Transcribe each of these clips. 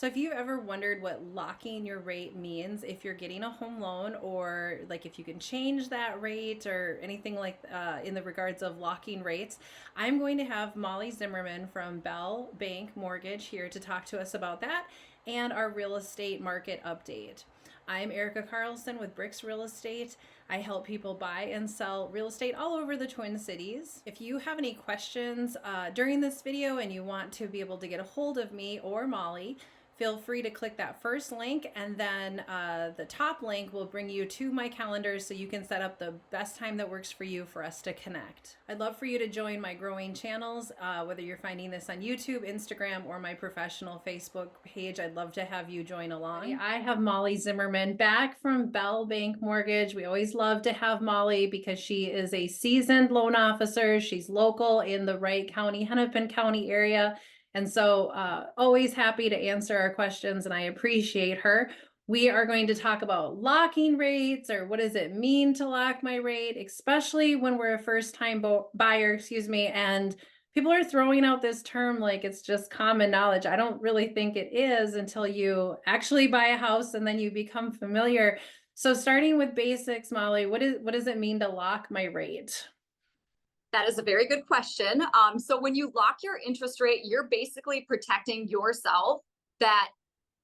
So have you ever wondered what locking your rate means if you're getting a home loan, or like if you can change that rate or anything like in the regards of locking rates? I'm going to have Molly Zimmerman from Bell Bank Mortgage here to talk to us about that and our real estate market update. I'm Erica Carlson with Bricks Real Estate. I help people buy and sell real estate all over the Twin Cities. If you have any questions during this video and you want to be able to get a hold of me or Molly, feel free to click that first link, and then the top link will bring you to my calendar so you can set up the best time that works for you for us to connect. I'd love for you to join my growing channels, whether you're finding this on YouTube, Instagram, or my professional Facebook page. I'd love to have you join along. I have Molly Zimmerman back from Bell Bank Mortgage. We always love to have Molly because she is a seasoned loan officer. She's local in the Wright County, Hennepin County area. And so always happy to answer our questions, and I appreciate her. We are going to talk about locking rates, or what does it mean to lock my rate, especially when we're a first-time buyer, and people are throwing out this term like it's just common knowledge. I don't really think it is until you actually buy a house and then you become familiar. So starting with basics, Molly, what does it mean to lock my rate? That is a very good question. So when you lock your interest rate, you're basically protecting yourself that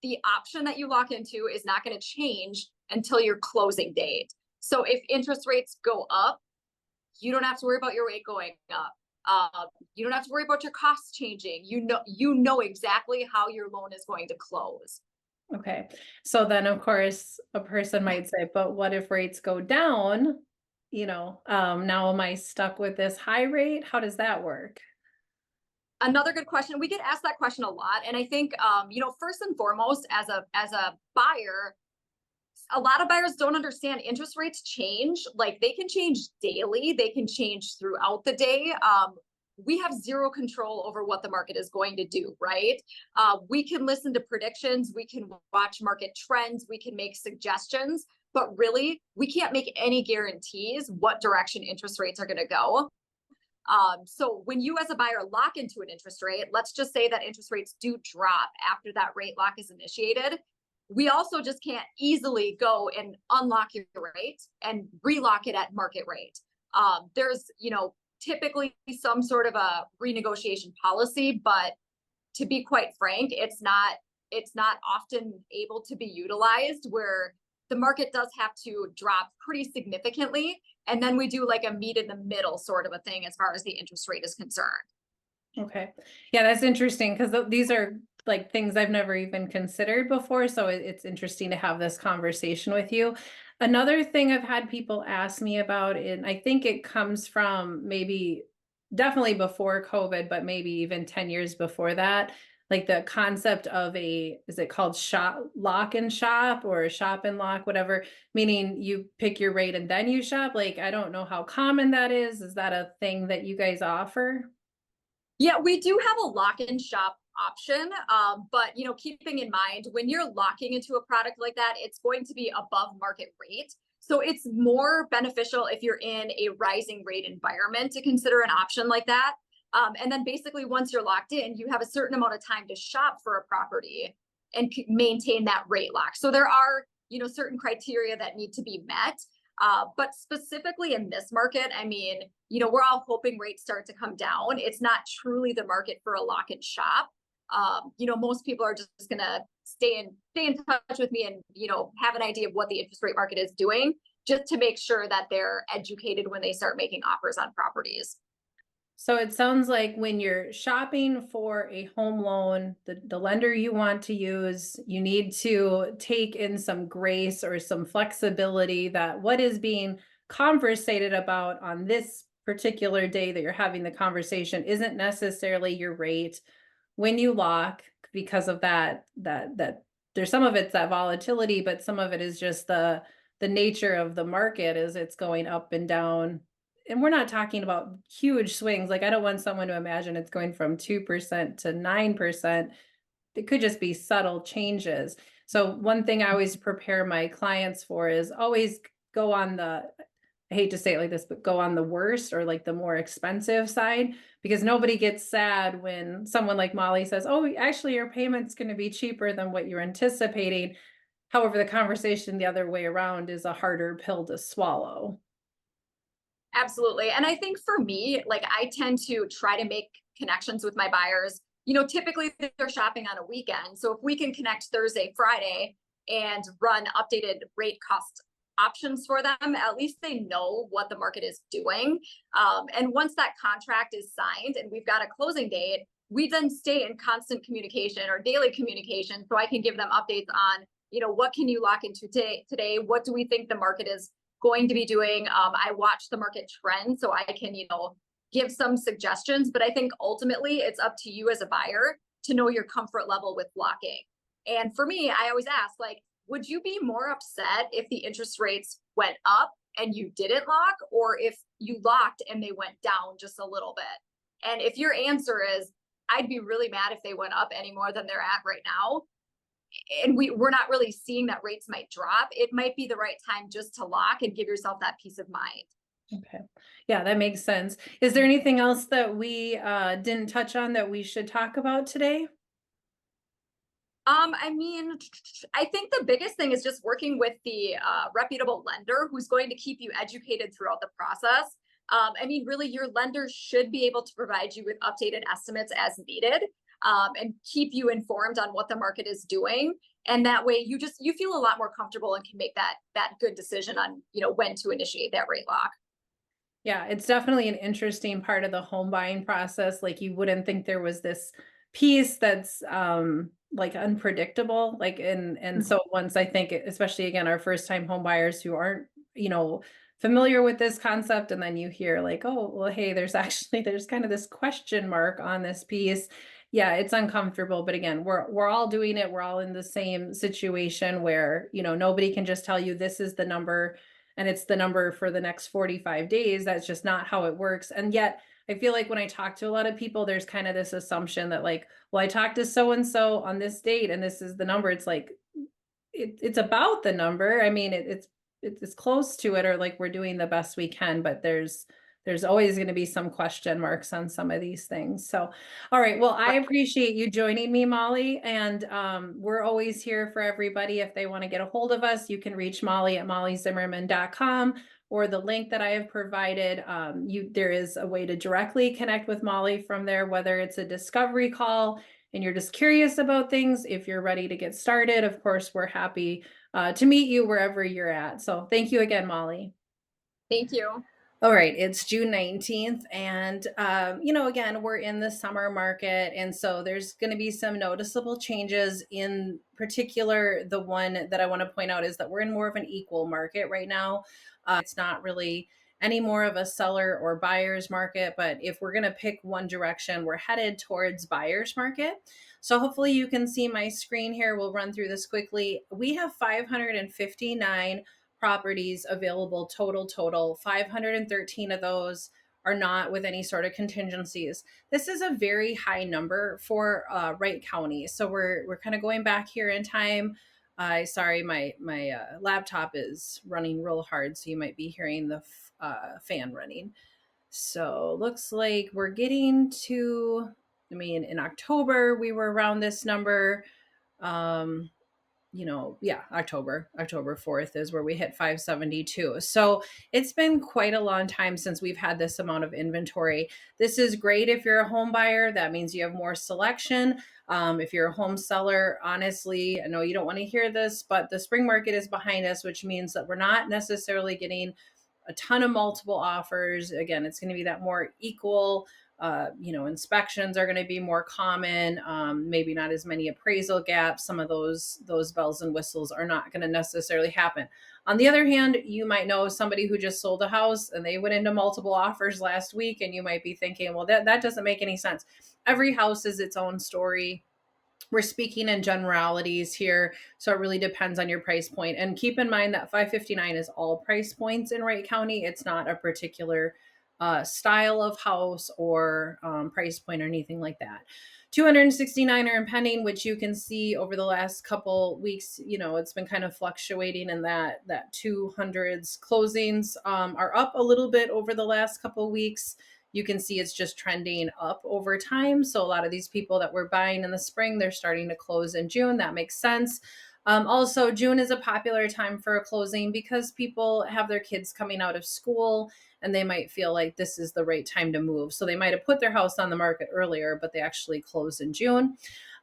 the option that you lock into is not going to change until your closing date. So if interest rates go up, you don't have to worry about your rate going up. You don't have to worry about your costs changing. You know exactly how your loan is going to close. Okay. So then, of course, a person might say, but what if rates go down? Now am I stuck with this high rate? How does that work? Another good question. We get asked that question a lot. And I think, first and foremost, as a buyer, a lot of buyers don't understand interest rates change. Like, they can change daily. They can change throughout the day. We have zero control over what the market is going to do, right? We can listen to predictions. We can watch market trends. We can make suggestions, but really we can't make any guarantees what direction interest rates are going to go. So when you as a buyer lock into an interest rate, let's just say that interest rates do drop after that rate lock is initiated. We also just can't easily go and unlock your rate and relock it at market rate. There's, typically some sort of a renegotiation policy, but to be quite frank, it's not often able to be utilized, where the market does have to drop pretty significantly. And then we do like a meet in the middle sort of a thing as far as the interest rate is concerned. Okay. Yeah, that's interesting because these are like things I've never even considered before. So it's interesting to have this conversation with you. Another thing I've had people ask me about, and I think it comes from maybe definitely before COVID, but maybe even 10 years before that, like the concept of is it called lock and shop, or shop and lock, whatever, meaning you pick your rate and then you shop. Like, I don't know how common that is. Is that a thing that you guys offer? Yeah, we do have a lock and shop option. But keeping in mind, when you're locking into a product like that, it's going to be above market rate. So it's more beneficial if you're in a rising rate environment to consider an option like that. And then basically once you're locked in, you have a certain amount of time to shop for a property and maintain that rate lock. So there are, certain criteria that need to be met. But specifically in this market, I mean, we're all hoping rates start to come down. It's not truly the market for a lock and shop. Most people are just going to stay in touch with me and, have an idea of what the interest rate market is doing, just to make sure that they're educated when they start making offers on properties. So it sounds like when you're shopping for a home loan, the lender you want to use, you need to take in some grace or some flexibility that what is being conversated about on this particular day that you're having the conversation isn't necessarily your rate when you lock, because of that there's some of it's that volatility, but some of it is just the nature of the market is it's going up and down. And we're not talking about huge swings. Like, I don't want someone to imagine it's going from 2% to 9%. It could just be subtle changes. So one thing I always prepare my clients for is always go on I hate to say it like this, but go on the worst or like the more expensive side, because nobody gets sad when someone like Molly says, oh, actually your payment's going to be cheaper than what you're anticipating. However, the conversation the other way around is a harder pill to swallow. Absolutely. And I think for me, like I tend to try to make connections with my buyers. You know, typically they're shopping on a weekend. So if we can connect Thursday, Friday and run updated rate cost options for them, at least they know what the market is doing. And once that contract is signed and we've got a closing date, we then stay in constant communication or daily communication. So I can give them updates on, you know, what can you lock into today? What do we think the market is going to be doing? I watch the market trend so I can, you know, give some suggestions, but I think ultimately it's up to you as a buyer to know your comfort level with locking. And for me, I always ask, like, would you be more upset if the interest rates went up and you didn't lock, or if you locked and they went down just a little bit? And if your answer is, I'd be really mad if they went up any more than they're at right now, and we're not really seeing that rates might drop, it might be the right time just to lock and give yourself that peace of mind. Okay. Yeah, that makes sense. Is there anything else that we didn't touch on that we should talk about today? I mean, I think the biggest thing is just working with the reputable lender who's going to keep you educated throughout the process. I mean, really, your lender should be able to provide you with updated estimates as needed, and keep you informed on what the market is doing. And that way, you feel a lot more comfortable and can make that good decision on, you know, when to initiate that rate lock. Yeah, it's definitely an interesting part of the home buying process. Like you wouldn't think there was this piece that's like unpredictable. Like and so once I think especially again our first time home buyers who aren't, you know, familiar with this concept and then you hear like, oh, well, hey, there's actually there's kind of this question mark on this piece. Yeah, it's uncomfortable, but again, we're all doing it. We're all in the same situation where, you know, nobody can just tell you this is the number and it's the number for the next 45 days. That's just not how it works. And yet, I feel like when I talk to a lot of people, there's kind of this assumption that, like, well, I talked to so and so on this date and this is the number. It's like, it's about the number. I mean, it's close to it, or like we're doing the best we can, but there's always going to be some question marks on some of these things. So, all right. Well, I appreciate you joining me, Molly. And we're always here for everybody. If they want to get a hold of us, you can reach Molly at mollyzimmerman.com or the link that I have provided. There is a way to directly connect with Molly from there, whether it's a discovery call and you're just curious about things. If you're ready to get started, of course, we're happy to meet you wherever you're at. So thank you again, Molly. Thank you. All right, it's June 19th, and you know, again, we're in the summer market, and so there's going to be some noticeable changes. In particular, the one that I want to point out is that we're in more of an equal market right now. It's not really any more of a seller or buyer's market, but if we're going to pick one direction, we're headed towards buyer's market. So hopefully you can see my screen here. We'll run through this quickly. We have 559 properties available total. 513 of those are not with any sort of contingencies. This is a very high number for Wright County. So we're kind of going back here in time. Sorry, my laptop is running real hard, so you might be hearing the fan running. So looks like we're getting to, I mean, in October we were around this number. You know, yeah, October 4th is where we hit 572. So it's been quite a long time since we've had this amount of inventory. This is great if you're a home buyer. That means you have more selection. If you're a home seller, honestly, I know you don't want to hear this, but the spring market is behind us, which means that we're not necessarily getting a ton of multiple offers. Again, it's going to be that more equal. You know, inspections are going to be more common. Maybe not as many appraisal gaps. Some of those bells and whistles are not going to necessarily happen. On the other hand, you might know somebody who just sold a house and they went into multiple offers last week, and you might be thinking, well, that doesn't make any sense. Every house is its own story. We're speaking in generalities here, so it really depends on your price point. And keep in mind that 559 is all price points in Wright County. It's not a particular style of house or price point or anything like that. 269 are pending, which you can see over the last couple weeks. It's been kind of fluctuating in that 200s. Closings are up a little bit over the last couple weeks. You can see it's just trending up over time. So a lot of these people that were buying in the spring, they're starting to close in June. That makes sense. Also, June is a popular time for a closing because people have their kids coming out of school and they might feel like this is the right time to move. So they might have put their house on the market earlier, but they actually close in June.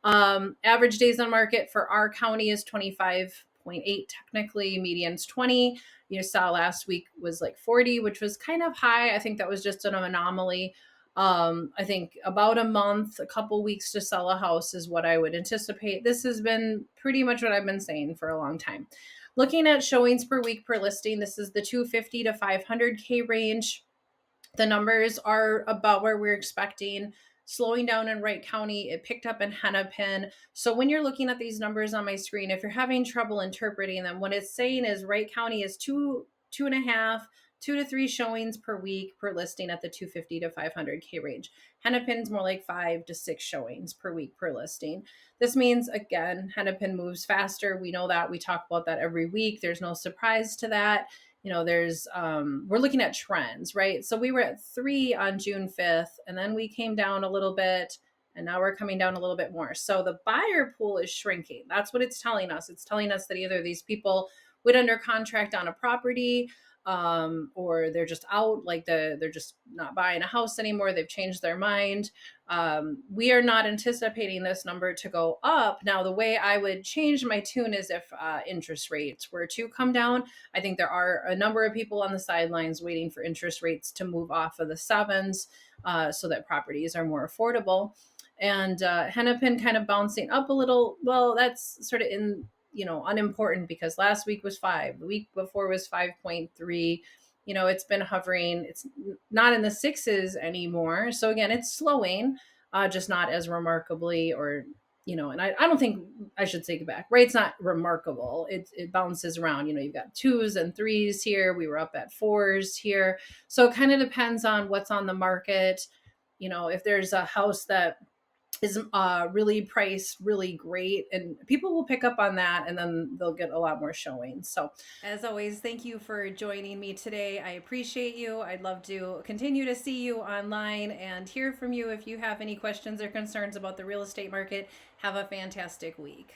Average days on market for our county is 25.8 technically, median's 20. You saw last week was like 40, which was kind of high. I think that was just an anomaly. I think about a month, a couple weeks to sell a house is what I would anticipate. This has been pretty much what I've been saying for a long time. Looking at showings per week per listing, this is the 250 to 500K range. The numbers are about where we're expecting. Slowing down in Wright County, it picked up in Hennepin. So when you're looking at these numbers on my screen, if you're having trouble interpreting them, what it's saying is Wright County is two and a half, 2 to 3 showings per week per listing at the 250 to 500K range. Hennepin's more like 5 to 6 showings per week per listing. This means, again, Hennepin moves faster. We know that. We talk about that every week. There's no surprise to that. There's we're looking at trends, right? So we were at 3 on June 5th, and then we came down a little bit, and now we're coming down a little bit more. So the buyer pool is shrinking. That's what it's telling us. It's telling us that either these people went under contract on a property, or they're just out, like they're just not buying a house anymore. They've changed their mind. We are not anticipating this number to go up. Now, the way I would change my tune is if interest rates were to come down. I think there are a number of people on the sidelines waiting for interest rates to move off of the 7s so that properties are more affordable. And Hennepin kind of bouncing up a little. Well, that's sort of unimportant because last week was 5. The week before was 5.3. It's been hovering. It's not in the 6s anymore. So again, it's slowing, just not as remarkably and I don't think I should take it back, right? It's not remarkable. It bounces around. You've got 2s and 3s here. We were up at 4s here. So it kind of depends on what's on the market. If there's a house that is really priced really great, and people will pick up on that, and then they'll get a lot more showings. So as always, thank you for joining me today. I appreciate you. I'd love to continue to see you online and hear from you if you have any questions or concerns about the real estate market. Have a fantastic week.